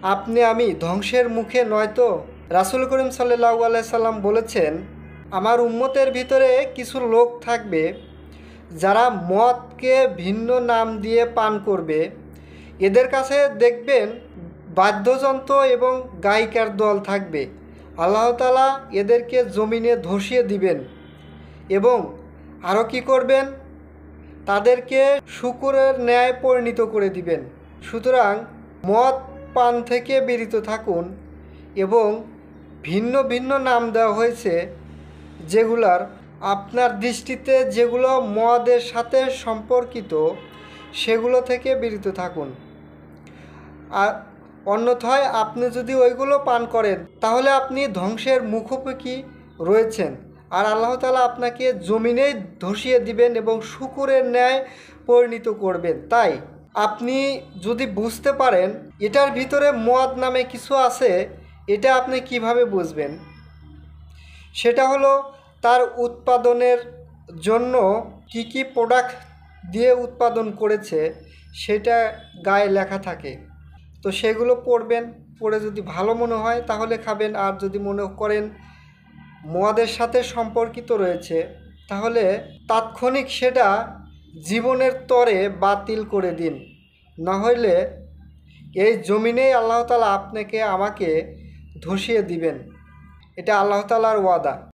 আপনি আমি ধ্বংসের মুখে নয়তো? রাসূল করিম সাল্লাল্লাহু আলাইহি সাল্লাম বলেছেন, আমার উম্মতের ভিতরে কিছু লোক থাকবে যারা মদকে ভিন্ন নাম দিয়ে পান করবে। এদের কাছে দেখবেন বাদ্যযন্ত্র এবং গায়িকার দল থাকবে। আল্লাহ তাআলা এদেরকে জমিনে ধসিয়ে দিবেন এবং আরও কী করবেন, তাদেরকে শূকরের ন্যায় পরিণত করে দিবেন। সুতরাং মদ পান থেকে বিরত থাকুন এবং ভিন্ন ভিন্ন নাম দেওয়া হয়েছে যেগুলার আপনার দৃষ্টিতে যেগুলো মদের সাথে সম্পর্কিত সেগুলো থেকে বিরত থাকুন। আর অন্যথায় আপনি যদি ওইগুলো পান করেন তাহলে আপনি ধ্বংসের মুখোমুখি রয়েছেন, আর আল্লাহ তাআলা আপনাকে জমিনেই ধসিয়ে দিবেন এবং শূকরের ন্যায় পরিণত করবেন। তাই আপনি যদি বুঝতে পারেন এটার ভিতরে মদ নামে কিছু আছে, এটা আপনি কিভাবে বুঝবেন? সেটা হলো তার উৎপাদনের জন্য কি কি প্রোডাক্ট দিয়ে উৎপাদন করেছে সেটা গায়ে লেখা থাকে। তো সেগুলো পড়বেন, পড়ে যদি ভালো মনে হয় তাহলে খাবেন, আর যদি মনে করেন মদের সাথে সম্পর্কিত রয়েছে তাহলে তাৎক্ষণিক সেটা জীবনের তরে বাতিল করে দিন। না হইলে এই জমিনেই আল্লাহ তাআলা আপনাকে আমাকে ধসিয়ে দিবেন। এটা আল্লাহ তাআলার ওয়াদা।